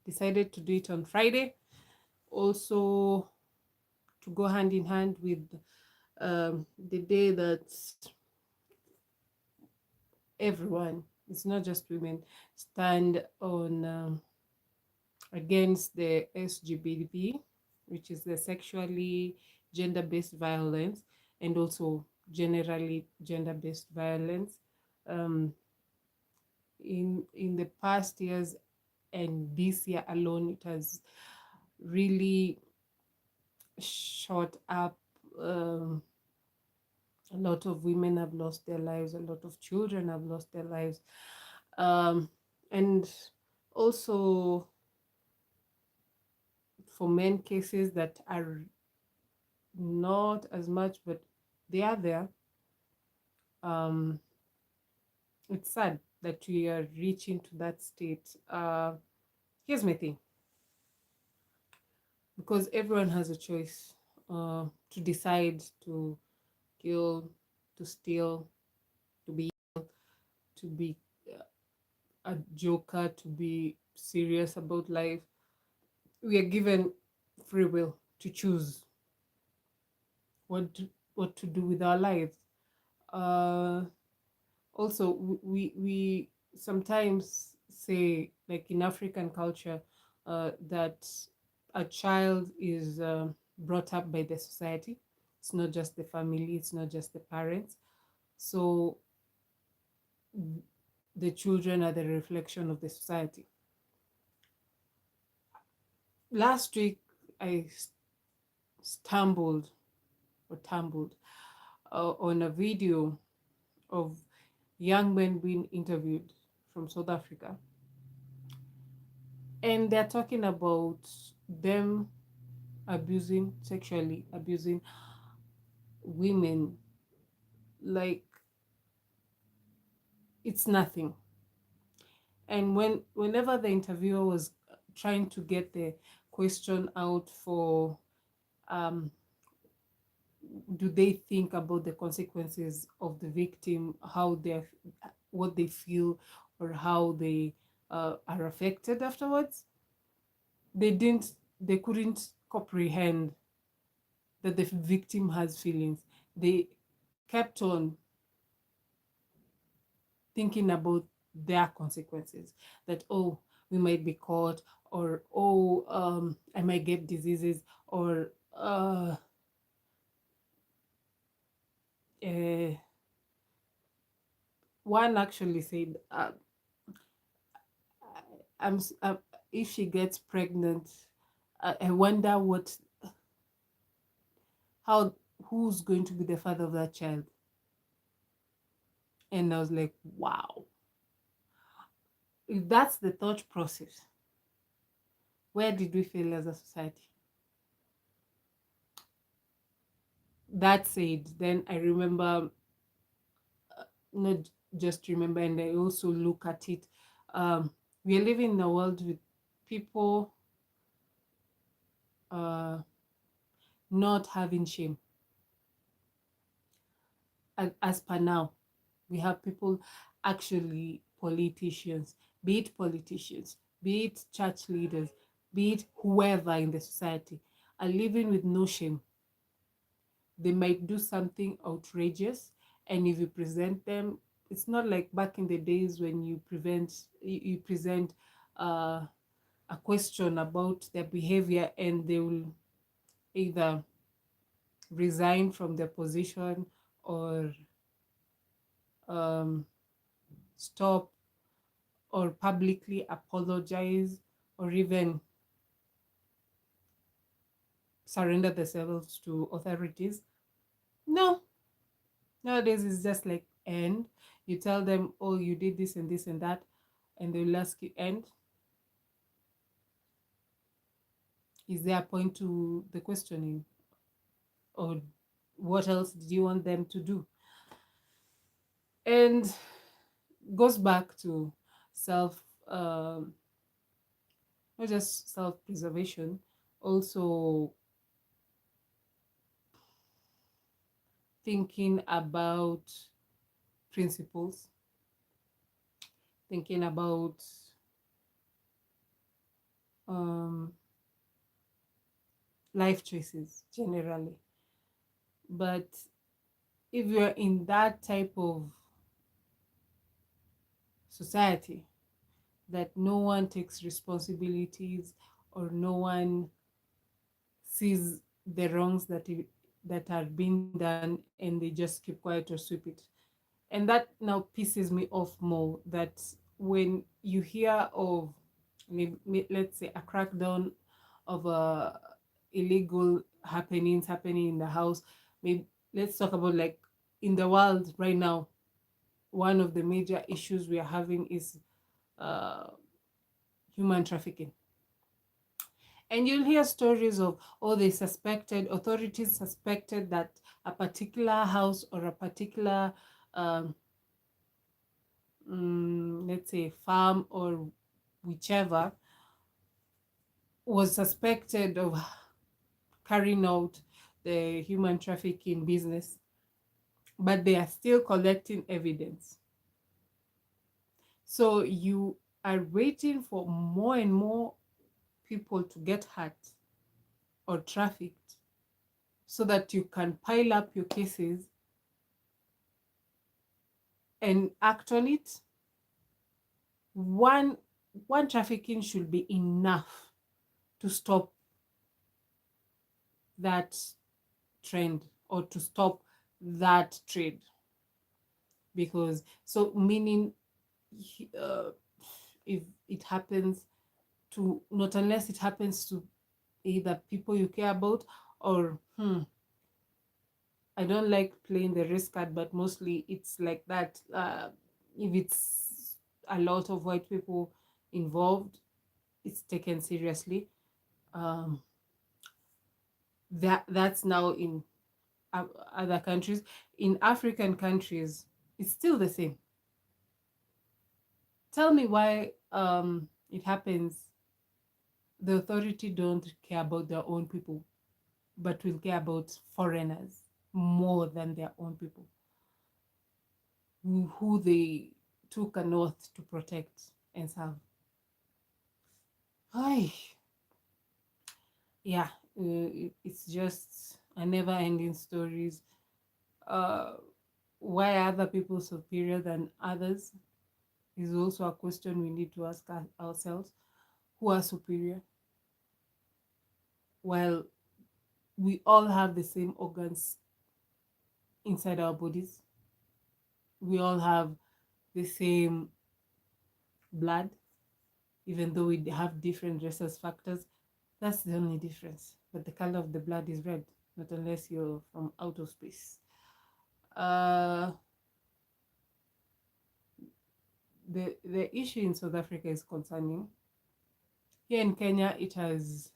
decided to do it on Friday, also to go hand in hand with the day that everyone, it's not just women, stand on against the SGBV, which is the sexually gender-based violence, and also generally gender-based violence. Um, in the past years and this year alone, it has really shot up. A lot of women have lost their lives, a lot of children have lost their lives. And also for men, cases that are not as much, but they are there. Um, it's sad that we are reaching to that state. Here's my thing, because everyone has a choice to decide to kill, to steal, to be to be a joker, to be serious about life. We are given free will to choose what to do with our lives. Uh, Also, we sometimes say, like in African culture, that a child is brought up by the society. It's not just the family, it's not just the parents. So the children are the reflection of the society. Last week, I stumbled or tumbled on a video of young men being interviewed from South Africa. And they're talking about them sexually abusing women like it's nothing. And whenever the interviewer was trying to get the question out for um, do they think about the consequences of the victim, how they what they feel, or how they are affected afterwards, they couldn't comprehend that the victim has feelings. They kept on thinking about their consequences, that oh, we might be caught, or oh, I might get diseases, or uh, one actually said, I'm if she gets pregnant, I wonder how who's going to be the father of that child. And I was like, wow, if that's the thought process, where did we fail as a society? That said, then I remember, not just remember, and I also look at it. We are living in a world with people uh, not having shame. As per now, we have people, actually politicians, be it church leaders, be it whoever in the society, are living with no shame. They might do something outrageous, and if you present them, it's not like back in the days when you present uh, a question about their behavior, and they will either resign from their position, or um, stop, or publicly apologize, or even surrender themselves to authorities. No, nowadays it's just like, and you tell them, oh, you did this and this and that, and they'll ask you, and is there a point to the questioning, or what else did you want them to do? And goes back to self, not just self-preservation, also thinking about principles, thinking about life choices generally. But if you're in that type of society that no one takes responsibilities or no one sees the wrongs that are being done and they just keep quiet or sweep it, and that now pisses me off more, that when you hear of, let's say, a crackdown of illegal happenings happening in the house, maybe let's talk about, like, in the world right now, one of the major issues we are having is uh, human trafficking. And you'll hear stories of, oh, authorities suspected that a particular house or a particular, um, let's say, farm or whichever, was suspected of carrying out the human trafficking business, but they are still collecting evidence. So you are waiting for more and more people to get hurt or trafficked so that you can pile up your cases and act on it. One one trafficking should be enough to stop that trend or to stop that trade. Because, so meaning, uh, if it happens to, not unless it happens to either people you care about, or I don't like playing the risk card, but mostly it's like that. If it's a lot of white people involved, it's taken seriously. Um, that's now in uh, other countries. In African countries, it's still the same. Tell me why it happens. The authority don't care about their own people, but will care about foreigners more than their own people, who they took an oath to protect and serve. Ay, yeah, it's just a never-ending stories. Uh, why are other people superior than others is also a question we need to ask ourselves. Who are superior? Well, we all have the same organs inside our bodies. We all have the same blood, even though we have different rhesus factors. That's the only difference. But the color of the blood is red, not unless you're from outer space. Uh, the issue in South Africa is concerning. Here in Kenya, it has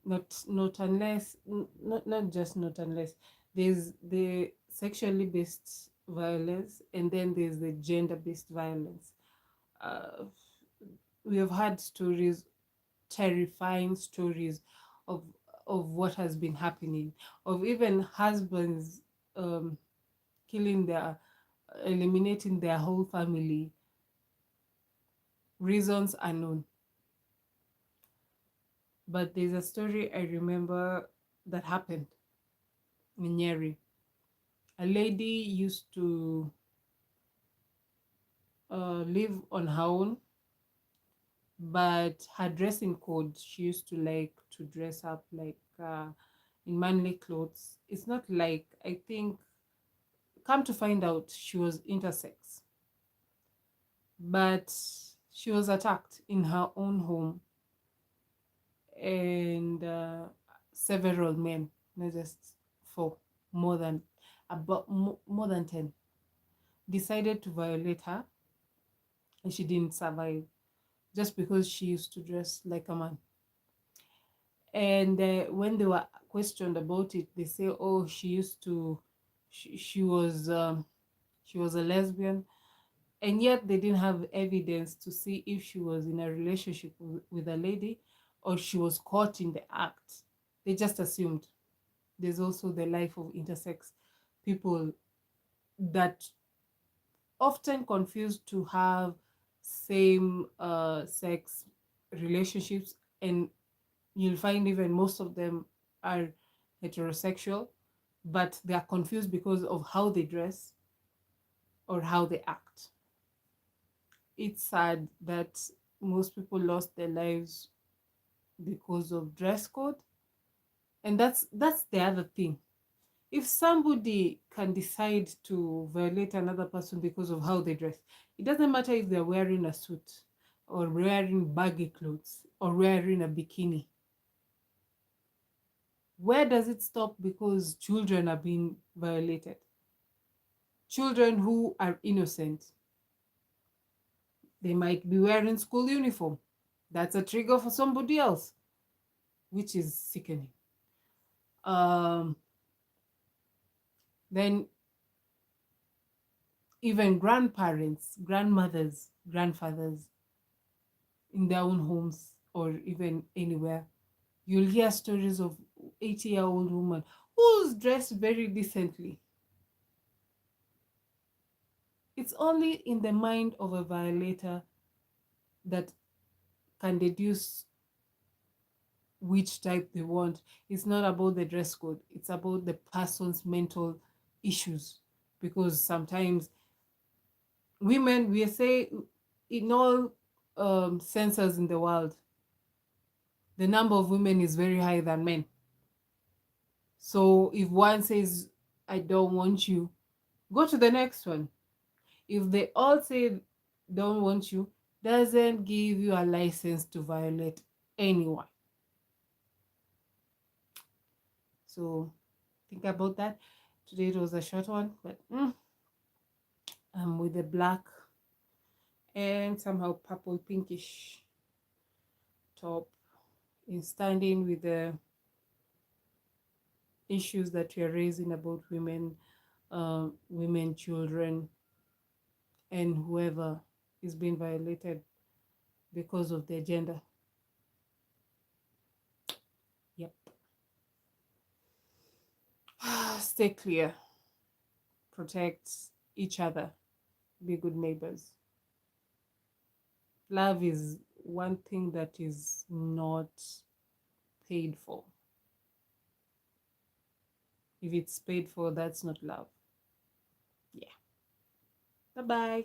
not unless not just not unless, there's the sexually based violence, and then there's the gender based violence. Uh, we have had stories, terrifying stories of what has been happening, of even husbands um, killing their eliminating their whole family, reasons unknown. But there's a story I remember that happened in Nyeri. A lady used to live on her own, but her dressing code, she used to like to dress up like in manly clothes. It's not like, I think, come to find out, she was intersex, but she was attacked in her own home, and several men, not just four, more than more than 10, decided to violate her, and she didn't survive just because she used to dress like a man. And when they were questioned about it, they say, oh, she used to, she was a lesbian, and yet they didn't have evidence to see if she was in a relationship with a lady or she was caught in the act. They just assumed. There's also the life of intersex people that often confused to have same sex relationships and You'll find even most of them are heterosexual, but they are confused because of how they dress or how they act. It's sad that most people lost their lives because of dress code. And that's the other thing. If somebody can decide to violate another person because of how they dress, it doesn't matter if they're wearing a suit or wearing baggy clothes or wearing a bikini. Where does it stop? Because children are being violated. Children who are innocent. They might be wearing school uniform. That's a trigger for somebody else, which is sickening. Um, then even grandparents, grandmothers, grandfathers in their own homes or even anywhere, you'll hear stories of 80-year-old woman who's dressed very decently. It's only in the mind of a violator that can deduce which type they want. It's not about the dress code, it's about the person's mental issues. Because sometimes women, we say in all senses in the world, the number of women is very higher than men. So if one says, I don't want you, go to the next one. If they all say don't want you, doesn't give you a license to violate anyone. So think about that. Today it was a short one, but with the black and somehow purple pinkish top, in standing with the issues that we are raising about women, children, and whoever is being violated because of their gender. Yep. Stay clear, protect each other, be good neighbors. Love is one thing that is not paid for. If it's paid for, that's not love. Yeah. Bye bye.